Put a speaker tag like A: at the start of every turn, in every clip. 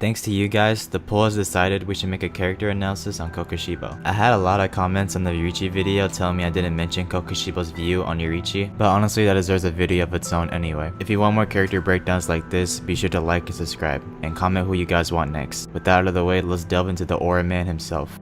A: Thanks to you guys, the poll has decided we should make a character analysis on Kokushibo. I had a lot of comments on the yoriichi video telling me I didn't mention Kokushibo's view on yoriichi, but honestly that deserves a video of its own anyway. If you want more character breakdowns like this, be sure to like and subscribe, and comment who you guys want next. With that out of the way, let's delve into the Aura Man himself.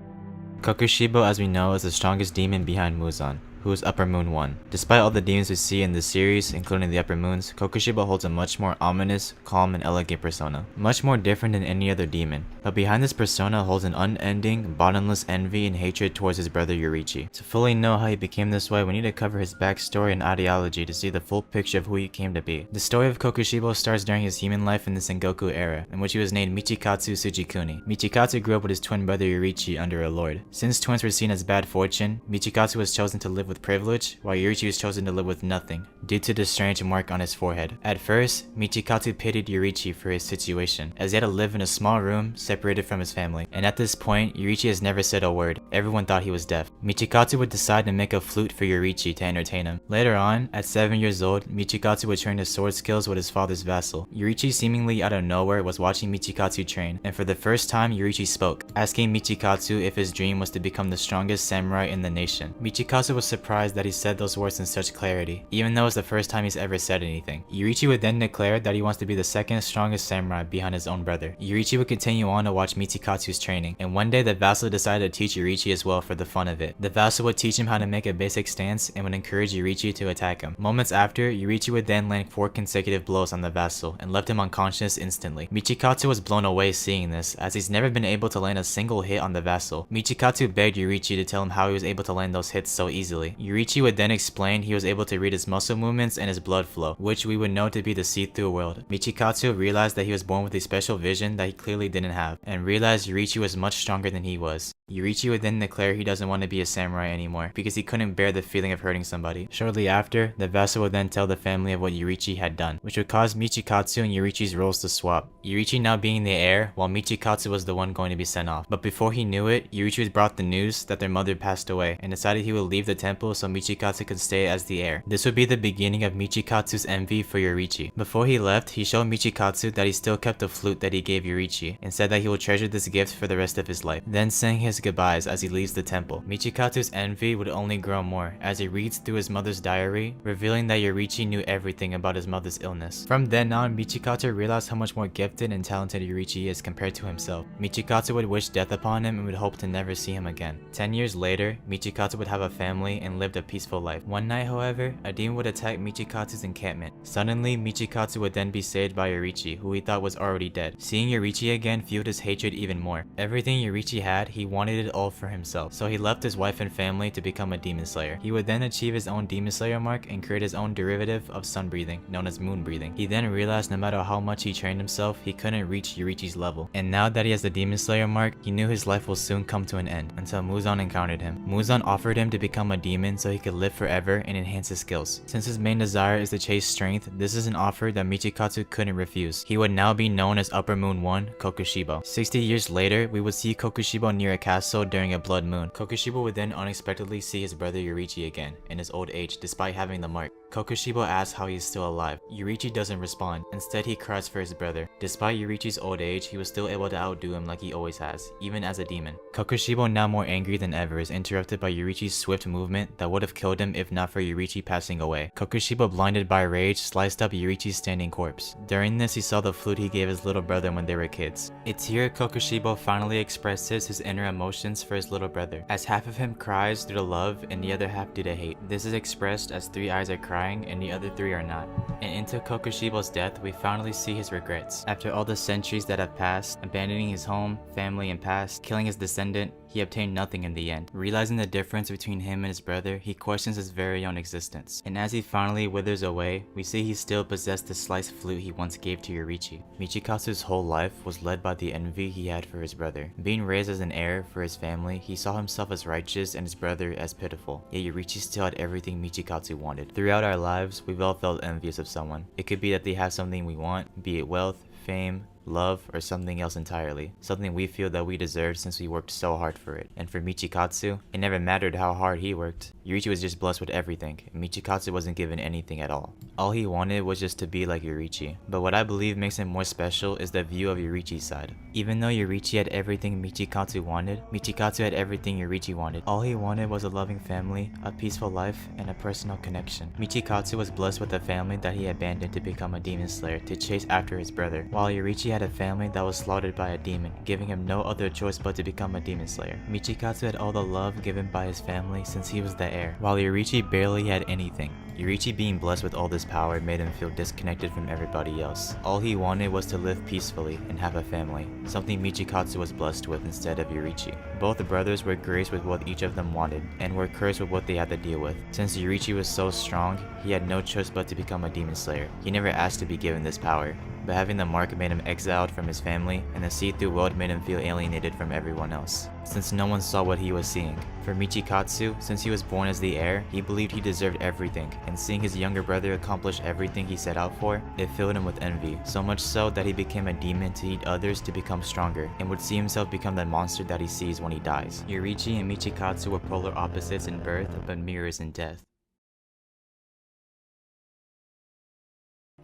A: Kokushibo, as we know, is the strongest demon behind Muzan, who is Upper Moon 1. Despite all the demons we see in this series, including the Upper Moons, Kokushibo holds a much more ominous, calm, and elegant persona. Much more different than any other demon. But behind this persona holds an unending, bottomless envy and hatred towards his brother Yoriichi. To fully know how he became this way, we need to cover his backstory and ideology to see the full picture of who he came to be. The story of Kokushibo starts during his human life in the Sengoku era, in which he was named Michikatsu Tsujikuni. Michikatsu grew up with his twin brother Yoriichi under a lord. Since twins were seen as bad fortune, Michikatsu was chosen to live with privilege, while Yoriichi was chosen to live with nothing, due to the strange mark on his forehead. At first, Michikatsu pitied Yoriichi for his situation, as he had to live in a small room separated from his family. And at this point, Yoriichi has never said a word. Everyone thought he was deaf. Michikatsu would decide to make a flute for Yoriichi to entertain him. Later on, at 7 years old, Michikatsu would train his sword skills with his father's vassal. Yoriichi seemingly out of nowhere was watching Michikatsu train, and for the first time Yoriichi spoke, asking Michikatsu if his dream was to become the strongest samurai in the nation. Michikatsu was surprised that he said those words in such clarity, even though it's the first time he's ever said anything. Yoriichi would then declare that he wants to be the second strongest samurai behind his own brother. Yoriichi would continue on to watch Michikatsu's training, and one day the vassal decided to teach Yoriichi as well for the fun of it. The vassal would teach him how to make a basic stance and would encourage Yoriichi to attack him. Moments after, Yoriichi would then land 4 consecutive blows on the vassal and left him unconscious instantly. Michikatsu was blown away seeing this, as he's never been able to land a single hit on the vassal. Michikatsu begged Yoriichi to tell him how he was able to land those hits so easily. Yoriichi would then explain he was able to read his muscle movements and his blood flow, which we would know to be the see-through world. Michikatsu realized that he was born with a special vision that he clearly didn't have, and realized Yoriichi was much stronger than he was. Yoriichi would then declare he doesn't want to be a samurai anymore, because he couldn't bear the feeling of hurting somebody. Shortly after, the vassal would then tell the family of what Yoriichi had done, which would cause Michikatsu and Yoriichi's roles to swap, Yoriichi now being the heir, while Michikatsu was the one going to be sent off. But before he knew it, Yoriichi was brought the news that their mother passed away, and decided he would leave the temple so Michikatsu could stay as the heir. This would be the beginning of Michikatsu's envy for Yoriichi. Before he left, he showed Michikatsu that he still kept the flute that he gave Yoriichi, and said that he will treasure this gift for the rest of his life, then sang his goodbyes as he leaves the temple. Michikatsu's envy would only grow more as he reads through his mother's diary, revealing that Yoriichi knew everything about his mother's illness. From then on, Michikatsu realized how much more gifted and talented Yoriichi is compared to himself. Michikatsu would wish death upon him and would hope to never see him again. 10 years later, Michikatsu would have a family and lived a peaceful life. One night, however, a demon would attack Michikatsu's encampment. Suddenly, Michikatsu would then be saved by Yoriichi, who he thought was already dead. Seeing Yoriichi again fueled his hatred even more. Everything Yoriichi had, he wanted it all for himself, so he left his wife and family to become a demon slayer. He would then achieve his own demon slayer mark and create his own derivative of sun breathing, known as moon breathing. He then realized no matter how much he trained himself, he couldn't reach Yoriichi's level. And now that he has the demon slayer mark, he knew his life will soon come to an end, until Muzan encountered him. Muzan offered him to become a demon so he could live forever and enhance his skills. Since his main desire is to chase strength, this is an offer that Michikatsu couldn't refuse. He would now be known as Upper Moon 1, Kokushibo. 60 years later, we would see Kokushibo near a castle during a blood moon. Kokushibo would then unexpectedly see his brother Yoriichi again, in his old age, despite having the mark. Kokushibo asks how he is still alive. Yoriichi doesn't respond. Instead, he cries for his brother. Despite Yoriichi's old age, he was still able to outdo him like he always has, even as a demon. Kokushibo, now more angry than ever, is interrupted by Yoriichi's swift movement that would have killed him if not for Yoriichi passing away. Kokushibo, blinded by rage, sliced up Yoriichi's standing corpse. During this, he saw the flute he gave his little brother when they were kids. It's here Kokushibo finally expresses his inner emotions for his little brother, as half of him cries due to love and the other half due to hate. This is expressed as 3 eyes are crying and the other 3 are not. And into Kokushibo's death, we finally see his regrets. After all the centuries that have passed, abandoning his home, family, and past, killing his descendant, he obtained nothing in the end. Realizing the difference between him and his brother, he questions his very own existence. And as he finally withers away, we see he still possessed the sliced flute he once gave to Yoriichi. Michikatsu's whole life was led by the envy he had for his brother. Being raised as an heir for his family, he saw himself as righteous and his brother as pitiful. Yet Yoriichi still had everything Michikatsu wanted. Throughout our lives, we've all felt envious of someone. It could be that they have something we want, be it wealth, fame, love, or something else entirely. Something we feel that we deserve since we worked so hard for it. And for Michikatsu, it never mattered how hard he worked. Yoriichi was just blessed with everything, and Michikatsu wasn't given anything at all. All he wanted was just to be like Yoriichi. But what I believe makes him more special is the view of Yoriichi's side. Even though Yoriichi had everything Michikatsu wanted, Michikatsu had everything Yoriichi wanted. All he wanted was a loving family, a peaceful life, and a personal connection. Michikatsu was blessed with a family that he abandoned to become a demon slayer to chase after his brother, while Yoriichi had a family that was slaughtered by a demon, giving him no other choice but to become a demon slayer. Michikatsu had all the love given by his family since he was the heir, while Yoriichi barely had anything. Yoriichi being blessed with all this power made him feel disconnected from everybody else. All he wanted was to live peacefully and have a family, something Michikatsu was blessed with instead of Yoriichi. Both brothers were graced with what each of them wanted, and were cursed with what they had to deal with. Since Yoriichi was so strong, he had no choice but to become a demon slayer. He never asked to be given this power, but having the mark made him exiled from his family, and the see-through world made him feel alienated from everyone else, since no one saw what he was seeing. For Michikatsu, since he was born as the heir, he believed he deserved everything, and seeing his younger brother accomplish everything he set out for, it filled him with envy, so much so that he became a demon to eat others to become stronger, and would see himself become the monster that he sees when he dies. Yoriichi and Michikatsu were polar opposites in birth, but mirrors in death.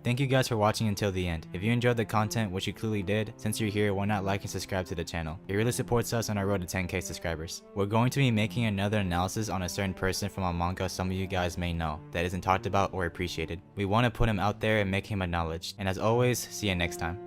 A: Thank you guys for watching until the end. If you enjoyed the content, which you clearly did, since you're here, why not like and subscribe to the channel? It really supports us on our road to 10k subscribers. We're going to be making another analysis on a certain person from a manga some of you guys may know, that isn't talked about or appreciated. We want to put him out there and make him acknowledged. And as always, see you next time.